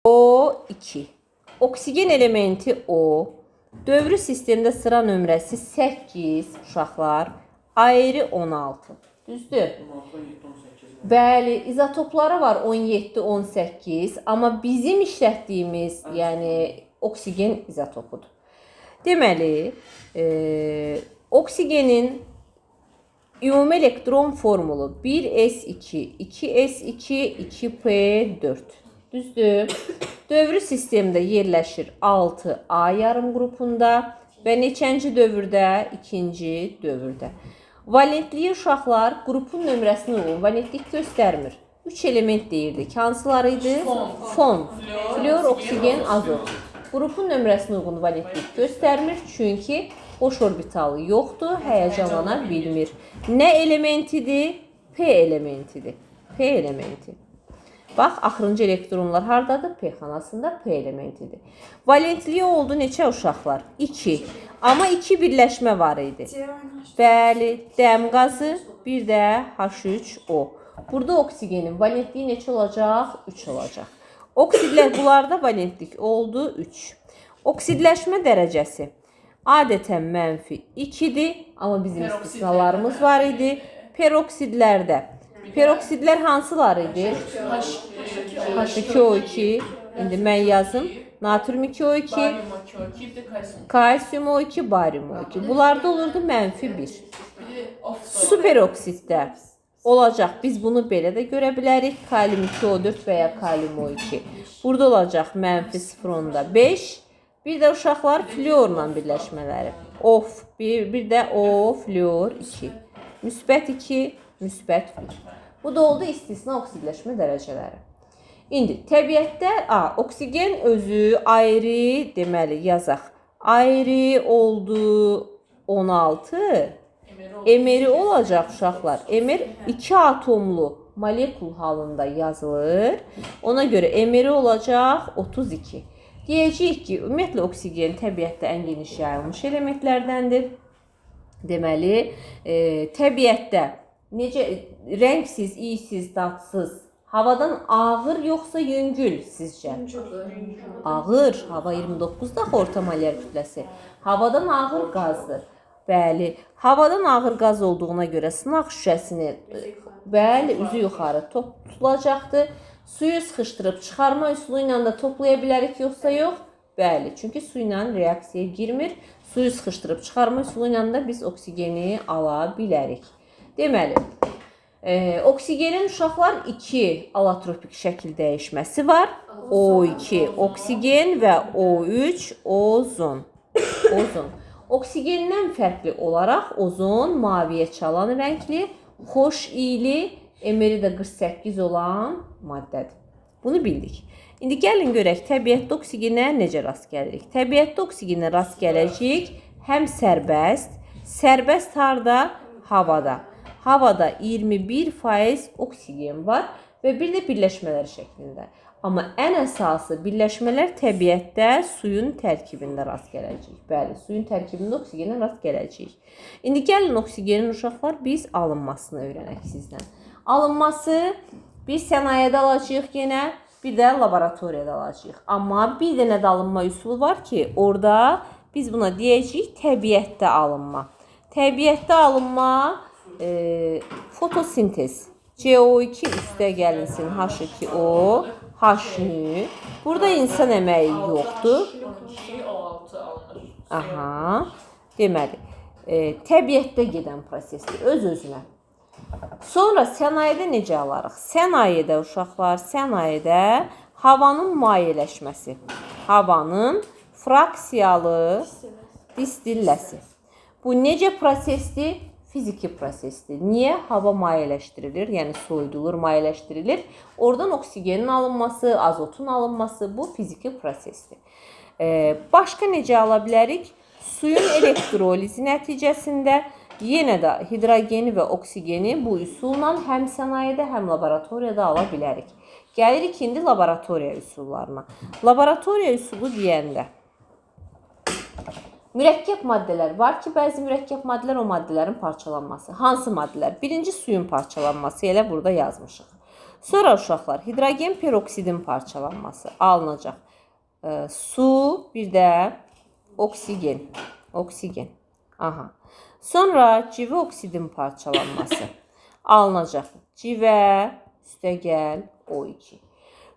O2. Oksigen elementi O. Dövrü sistemdə sıra nömrəsi 8 uşaqlar. Ayrı 16. Düzdür? Bəli, izotopları var 17, 18. Amma bizim işlətdiyimiz, yəni oksigen izotopudur. Deməli, oksigenin ümumi elektron formulu 1s2, 2s2, 2p4. Düzdür? Dövrü sistemdə yerləşir 6A yarım qrupunda və neçənci dövrdə? İkinci dövrdə. Valentliyi uşaqlar qrupun nömrəsini uyğun valentlik göstərmir. 3 element deyirdik. Hansıları idi? Fon, flor, oksigen, azot. Qrupun nömrəsinə uyğun valentlik göstərmir, çünki boş orbitalı yoxdur, həyəcanlana bilmir. Nə elementidir? P elementidir. P elementi. Bax, axırıncı elektronlar haradadır? P xanasında P elementidir. Valentliyi oldu neçə uşaqlar? 2. Amma 2 birləşmə var idi. Bəli, dəm qazı, bir də H3O. Burada oksigenin valentliyi neçə olacaq? 3 olacaq. Oksidlər, bunlarda valentlik oldu 3. Oksidləşmə dərəcəsi adətən mənfi 2-dir, amma bizim istisnalarımız var idi. Peroksidlərdə. Peroksidlər hansılar idi? H2O2, indi mən yazım. Natrium 2O2, kalsiyum O2, baryum O2. Bunlarda olurdu mənfi 1. Superoksiddə olacaq. Biz bunu belə də görə bilərik. Kalium 2O4 və ya kalium O2. Burada olacaq mənfi 0.5. Bir də uşaqlar florla birləşmələri. Of, bir də O, flor 2. Müsbət 2, müsbət 1. Bu da oldu istisna oksidləşmə dərəcələri. İndi təbiətdə oksigen özü ayrı, deməli yazaq. Ayrı oldu 16. Emeri olacaq uşaqlar. Emer 2 atomlu molekul halında yazılır. Ona görə emeri olacaq 32. Deyəcəyik ki, ümumiyyətlə oksigen təbiətdə ən geniş yayılmış elementlərdəndir. Deməli, təbiətdə necə rəngsiz, iysiz, dadsız, havadan ağır yoxsa yüngül sizcə? Ağır. Hava 29 daxı orta molyar kütləsi. Havadan ağır qazdır. Bəli, havadan ağır qaz olduğuna görə sınaq şüşəsini üzü yuxarı tutulacaqdır. Suyu sıxışdırıb çıxarma üsulu ilə də toplaya bilərik yoxsa yox? Bəli, çünki su ilə reaksiyaya girmir. Suyu sıxışdırıb çıxarma üsulu ilə də biz oksigeni ala bilərik. Deməli, oksigenin uşaqlar 2 alotropik şəkil dəyişməsi var. O2 oksigen və O3 ozon. Oksigendən fərqli olaraq ozon maviyə çalan rəngli, xoş iyili, emeri də 48 olan maddədir. Bunu bildik. İndi gəlin görək təbiətdə oksigenə necə rast gəlirik. Təbiətdə oksigenə rast gələcəyik həm sərbəst. Sərbəst harda? Havada. Havada 21% oksigen var və bir də birləşmələr şəklində. Amma ən əsası birləşmələr təbiətdə suyun tərkibində rast gələcəyik. Bəli, suyun tərkibində oksigenə rast gələcəyik. İndi gəlin oksigenin uşaqlar biz alınmasını öyrənək sizdən. Alınması biz sənayədə alacağıq yenə, bir də laboratoriyada alacağıq. Amma bir dənə də alınma üsulu var ki, orada biz buna deyəcəyik təbiətdə alınma. Təbiətdə alınma fotosintez. CO2 üstə gəlinsin H2O, H-nü. Burada insan əməyi yoxdur. Deməli, təbiətdə gedən prosesdir, öz-özünə. Sonra sənayedə necə alarıq? Sənayedə uşaqlar, sənayedə havanın mayeləşməsi, havanın fraksiyalı distilləsi. Bu necə prosesdir? Fiziki prosesdir. Niyə? Hava mayeləşdirilir, yəni soyudulur, mayeləşdirilir. Oradan oksigenin alınması, azotun alınması bu fiziki prosesdir. Başqa necə ala bilərik? Suyun elektrolizi nəticəsində yenə də hidrogeni və oksigeni bu üsulla həm sənayedə, həm laboratoriyada ala bilərik. Gəlirik indi laboratoriya üsullarına. Laboratoriya üsulu deyəndə mürəkkəb maddələr var ki, bəzi mürəkkəb maddələr o maddələrin parçalanması. Hansı maddələr? Birinci suyun parçalanması, elə burada yazmışıq. Sonra uşaqlar, hidrogen peroksidin parçalanması alınacaq. Su, bir də oksigen. Oksigen. Aha. Sonra civə oksidin parçalanması alınacaq. Civə, üstəgəl O2.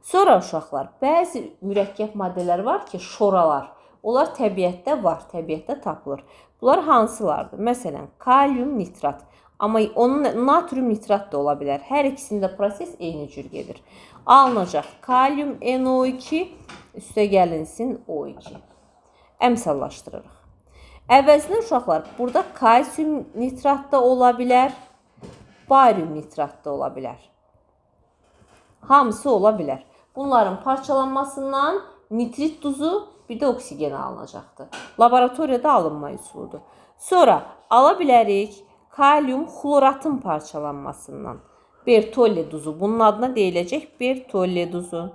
Sonra uşaqlar, bəzi mürəkkəb maddələr var ki, şoralar. Onlar təbiətdə var, təbiətdə tapılır. Bunlar hansılardır? Məsələn, kalium nitrat. Amma onun natrium nitrat da ola bilər. Hər ikisində proses eyni cür gedir. Alınacaq kalium NO2, üstə gəlinsin O2. Əmsallaşdırırıq. Əvəzinə uşaqlar, burada kalsium nitrat da ola bilər, barium nitrat da ola bilər. Hamısı ola bilər. Bunların parçalanmasından nitrit duzu, bir də oksigen alınacaqdır. Laboratoriyada alınma üsuludur. Sonra ala bilərik kalium xloratın parçalanmasından. Bertolli duzu. Bunun adına deyiləcək Bertolli duzu.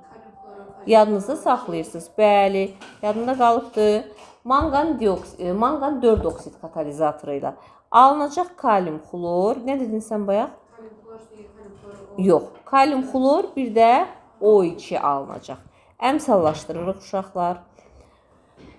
Yadınızda saxlayırsınız. Bəli, yadında qalıbdır. Mangan 4 oksid katalizatoru ilə alınacaq kalium xlor. Nə dedin sən bayaq? Yox. Kalium xlor, bir də O2 alınacaq. Əmsallaşdırırıq uşaqlar.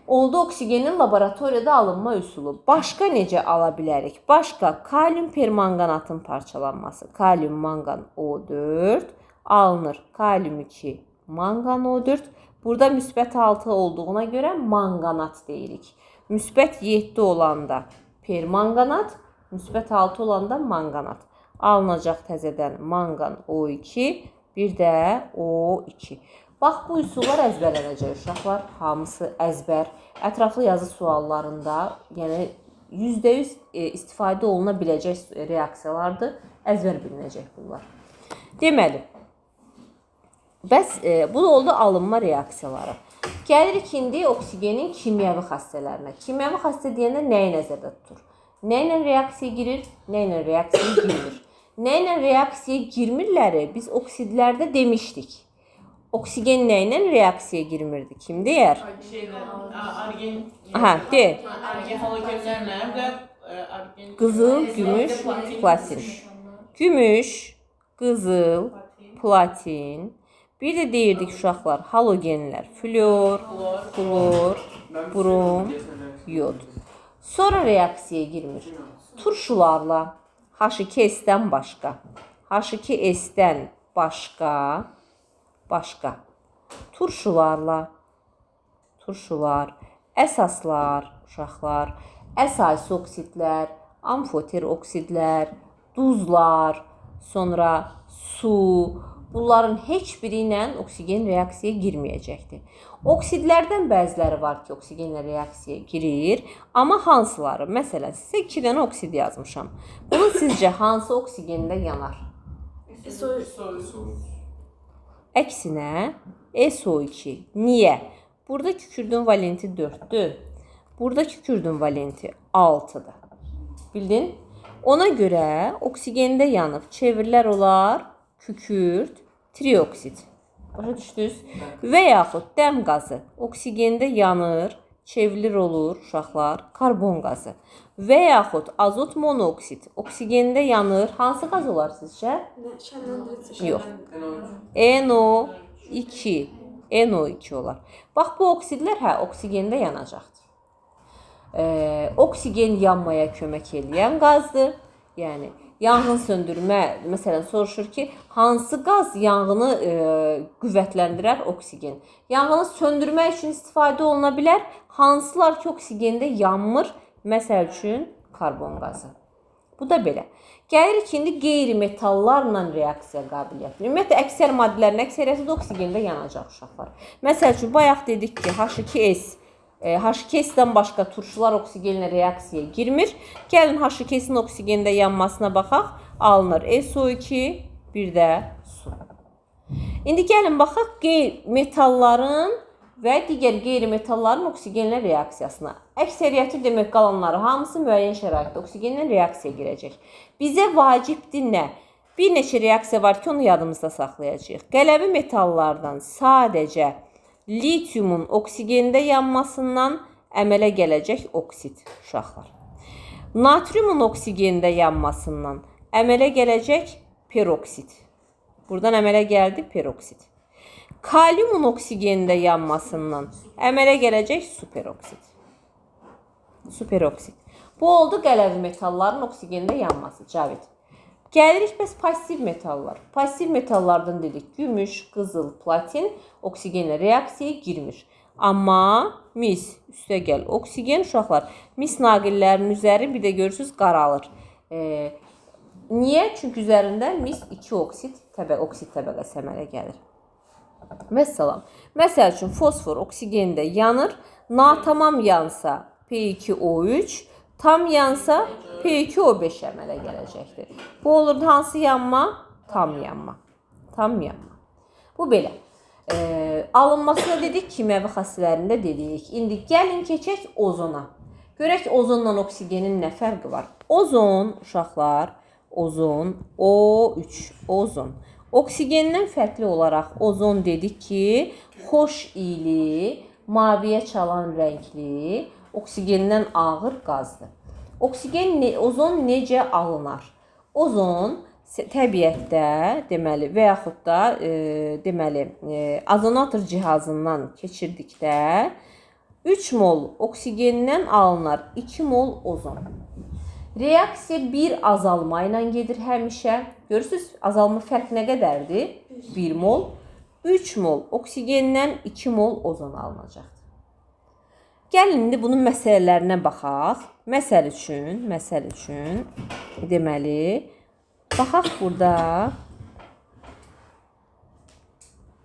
Oldu oksigenin laboratoriyada alınma üsulu. Başqa necə ala bilərik? Başqa kalium permanganatın parçalanması. Kalium mangan O4 alınır. Kalium 2 mangan O4. Burada müsbət 6 olduğuna görə manganat deyirik. Müsbət 7 olanda permanganat, müsbət 6 olanda manganat. Alınacaq təzədən mangan O2, bir də O2. Bax, bu üsullar əzbərlənəcək uşaqlar. Hamısı əzbər. Ətraflı yazı suallarında, yəni %100 istifadə oluna biləcək reaksiyalardır. Əzbər bilinəcək bunlar. Deməli, bəs bu da oldu alınma reaksiyaları. Gəlirik indi oksigenin kimyəvi xassələrinə. Kimyəvi xassə deyəndə nəyi nəzərdə tutur? Nə ilə reaksiya girir, nə ilə reaksiya girmir? Nə ilə reaksiya girmirləri biz oksidlərdə demişdik. Oksigen nə ilə reaksiyaya girmirdi? Kim deyər? Argen. Aha, de. Argen halogenlərlə və argen. Qızıl, gümüş, platin. Gümüş, qızıl, platin. Bir də deyirdik uşaqlar, halogenlər. Flor, klor, brom, yod. Sonra reaksiyaya girmir. Turşularla H2S-dən başqa, H2S-dən başqa turşularla, əsaslar, uşaqlar, əsas oksidlər, amfoter oksidlər, duzlar, sonra su, bunların heç biri ilə oksigen reaksiyaya girməyəcəkdir. Oksidlərdən bəziləri var ki, oksigenlə reaksiyaya girir, amma hansıları? Məsələn, sizə 2 dənə oksid yazmışam. Bunun sizcə hansı oksigendə yanar? Əksinə SO2. Niyə? Burada kükürdün valenti 4-dür. Burada kükürdün valenti 6-dır. Bildin? Ona görə oksigende yanıb çevrilər olar kükürt, trioksid. Başa düşdünüz? Və yaxud dəm qazı oksigende yanır, çevrilir olur uşaqlar, karbon qazı. Və yaxud azot monoksid oksigende yanır. Hansı qaz olar sizcə? Yox. NO2. NO2 olar. Bax, bu oksidlər oksigende yanacaqdır. Oksigen yanmaya kömək edən qazdır. Yəni, yanğın söndürmə, məsələn, soruşur ki, hansı qaz yanğını qüvvətləndirər? Oksigen. Yanğını söndürmək üçün istifadə oluna bilər. Hansılar ki, oksigende yanmır? Məsəl üçün, karbon qazı. Bu da belə. Gəlirik indi qeyri-metallarla reaksiya qabiliyyəti. Ümumiyyətlə, əksər maddələrin əksəriyyəti də oksigende yanacaq uşaqlar. Məsəl üçün, bayaq dedik ki, H2S. H2S-dən başqa turşular oksigenlə reaksiyaya girmir. Gəlin H2S-in oksigende yanmasına baxaq. Alınır SO2, bir də su. İndi gəlin baxaq metalların və digər qeyri-metalların oksigenlə reaksiyasına. Əksəriyyəti demək qalanları hamısı müəyyən şəraitdə oksigenlə reaksiyaya girəcək. Bizə vacibdir nə? Bir neçə reaksiya var ki, onu yadımızda saxlayacağıq. Qələvi metallardan sadəcə litiumun oksigende yanmasından əmələ gələcək oksid uşaqlar. Natriumun oksigende yanmasından əmələ gələcək peroksid. Buradan əmələ gəldi peroksid. Kaliumun oksigenində yanmasından əmələ gələcək superoksid. Superoksid. Bu oldu qələvi metalların oksigenində yanması. Cavid. Gəlirik bəs pasiv metallar. Pasiv metallardan dedik gümüş, qızıl, platin oksigenlə reaksiyaya girmir. Amma mis, üstə gəl oksigen uşaqlar. Mis naqillərinin üzəri bir də görürsünüz qaralır. Niyə? Çünki üzərində mis 2 oksid təbəqəsi əmələ gəlir. Məsələn, məsəl üçün fosfor oksigenində yanır. Natamam yansa P2O3, tam yansa P2O5 əmələ gələcəkdir. Bu olur hansı yanma? Tam yanma. Tam yanma. Bu belə. Alınmasına dedik, kimyəvi xassələrində dedik. İndi gəlin keçək ozona. Görək ozonla oksigenin nə fərqi var? Ozon, uşaqlar, ozon, O3, ozon. Oksigendən fərqli olaraq ozon dedik ki, xoş iyli, maviyə çalan rəngli, oksigendən ağır qazdır. Ozon necə alınar? Ozon təbiətdə deməli və yaxud da deməli azonator cihazından keçirdikdə 3 mol oksigendən alınar 2 mol ozon. Reaksiya bir azalma ilə gedir həmişə. Görürsünüz, azalma fərq nə qədərdir? 1 mol, 3 mol oksigendən 2 mol ozon alınacaqdır. Gəlin indi bunun məsələlərinə baxaq. Məsəl üçün deməli baxaq burada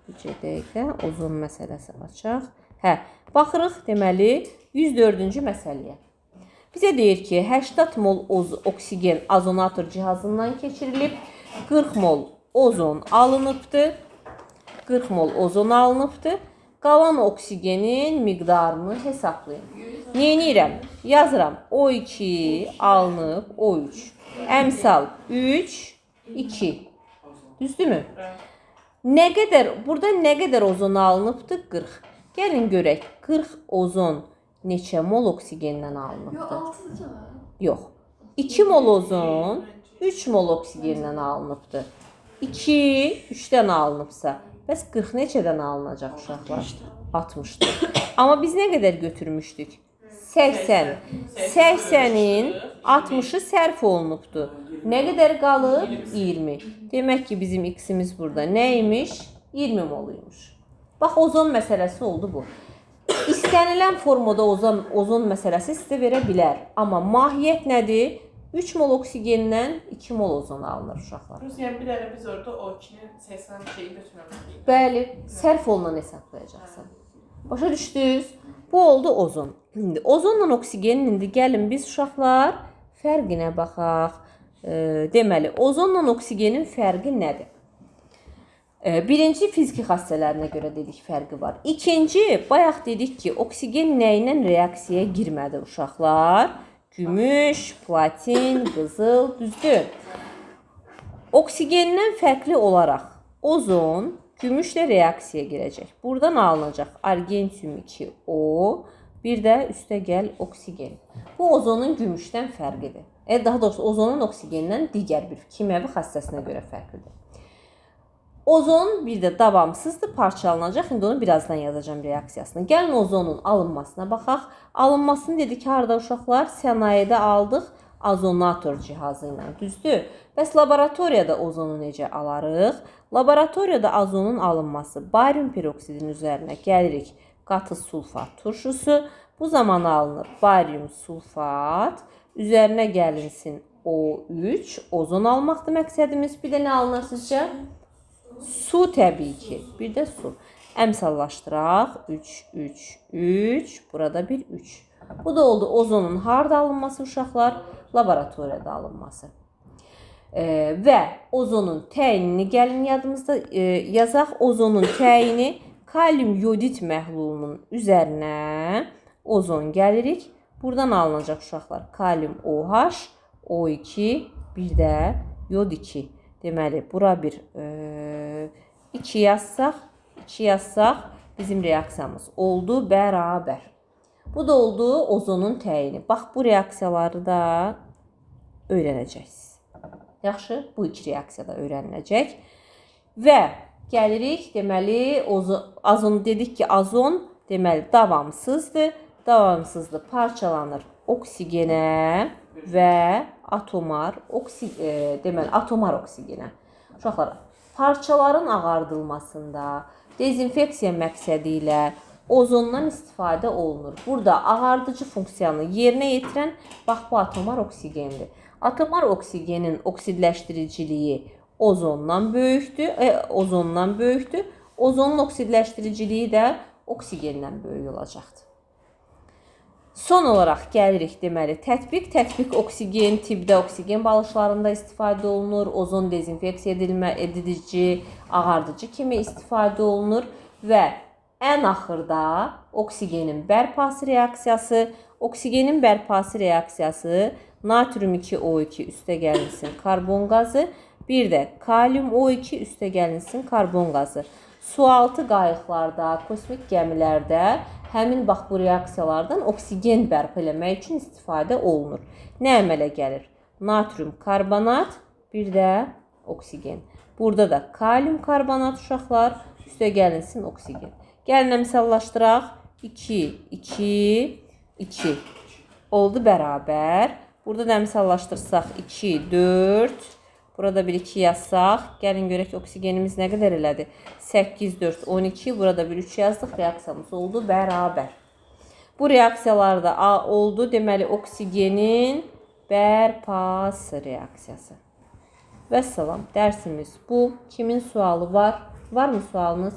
bir dəqiqə ozon məsələsi açaq. Baxırıq deməli 104-cü məsələyə. Bizə deyir ki, 80 mol oksigen azonator cihazından keçirilib, 40 mol ozon alınıbdır. 40 mol ozon alınıbdır. Qalan oksigenin miqdarını hesablayın. Neynirəm? Yazıram. O2 alınıb, O3. Əmsal 3, 2. Düzdürmü? Burada nə qədər ozon alınıbdır? 40. Gəlin görək. 40 ozon neçə mol oksigendən alınıbdır? Yox. 2 mol ozon 3 mol oksigendən alınıbdır. 2 3-dən alınıbsa, bəs 40 neçədən alınacaq uşaqlar? 60-dır. Amma biz nə qədər götürmüşdük? 80. 80-in 60-ı sərf olunubdur. Nə qədər qalıb? 20. Demək ki, bizim x-imiz burada nə imiş? 20 mol imiş. Bax, ozon məsələsi oldu bu. İstənilən formada ozon məsələsi sizə verə bilər. Amma mahiyyət nədir? 3 mol oksigendən 2 mol ozon alınır uşaqlar. Yəni bir dənə biz orada O2-nin 80 şeyi götürməməliyik. Bəli, sərf olunan hesablayacaqsan. Başa düşdünüz? Bu oldu ozon. İndi ozonla oksigenin indi gəlin biz uşaqlar fərqinə baxaq. Deməli, ozonla oksigenin fərqi nədir? Birinci fiziki xassələrinə görə dedik fərqi var. İkinci, bayaq dedik ki, oksigen nə ilə reaksiyaya girmədi uşaqlar? Gümüş, platin, qızıl, düzdür. Oksigendən fərqli olaraq ozon gümüşlə reaksiyaya girəcək. Buradan alınacaq argentium 2O, bir də üstə gəl oksigen. Bu ozonun gümüşdən fərqidir. Daha doğrusu ozonun oksigendən digər bir kimyəvi xassəsinə görə fərqlidir. Ozon bir də davamsızdır, parçalanacaq. İndi onu birazdan yazacağım reaksiyasını. Gəlin ozonun alınmasına baxaq. Alınmasını dedik harada uşaqlar? Sənayedə aldıq azonator cihazı ilə. Düzdür? Bəs laboratoriyada ozonu necə alarıq? Laboratoriyada ozonun alınması barium peroksidinin üzərinə gəlirik. Qatı sulfat turşusu. Bu zaman alınır barium sulfat. Üzərinə gəlinsin O3. Ozon almaqdır məqsədimiz. Bir də nə alınır sizcə? Su təbii ki. Bir də su. Əmsallaşdıraq. 3, 3, 3. Burada bir 3. Bu da oldu ozonun harda alınması uşaqlar? Laboratoriyada alınması. Və ozonun təyinini gəlin yadımızda yazaq. Ozonun təyini kalium yodid məhlulunun üzərinə ozon gəlirik. Buradan alınacaq uşaqlar. Kalium OH, O2, bir də yod 2. Deməli, bura bir 2 yazsaq, bizim reaksiyamız oldu bərabər. Bu da oldu ozonun təyini. Bax, bu reaksiyaları da öyrənəcəksiniz. Yaxşı, bu iki reaksiyada öyrəniləcək. Və gəlirik, deməli, azon dedik ki, azon deməli davamsızdır. Davamsızdır, parçalanır oksigenə və atomar oksigenə. Uşaqlar, parçaların ağardılmasında dezinfeksiya məqsədi ilə ozondan istifadə olunur. Burada ağardıcı funksiyanı yerinə yetirən bax bu atomar oksigendir. Atomar oksigenin oksidləşdiriciliyi ozondan böyükdür. Ozonun oksidləşdiriciliyi də oksigendən böyük olacaqdır. Son olaraq gəlirik, deməli, tətbiq oksigen tipdə oksigen balışlarında istifadə olunur. Ozon dezinfeksiya edici, ağardıcı kimi istifadə olunur və ən axırda oksigenin bərpası reaksiyası. Oksigenin bərpası reaksiyası natrium 2O2 üstə gəlinsin karbon qazı, bir də kalium O2 üstə gəlinsin karbon qazı. Sualtı qayıqlarda, kosmik gəmilərdə həmin bax bu reaksiyalardan oksigen bərpa eləmək üçün istifadə olunur. Nə əmələ gəlir? Natrium karbonat, bir də oksigen. Burada da kalium karbonat uşaqlar, üstə gəlinsin oksigen. Gəlin əmsallaşdıraq. 2, 2, 2 oldu bərabər. Burada da əmsallaşdırsaq 2, 4. Burada bir 2 yazsaq. Gəlin görək oksigenimiz nə qədər elədi? 8, 4, 12. Burada bir 3 yazdıq. Reaksiyamız oldu bərabər. Bu reaksiyalarda oldu. Deməli, oksigenin bərpası reaksiyası. Vəssalam. Dərsimiz bu. Kimin sualı var? Var mı sualınız?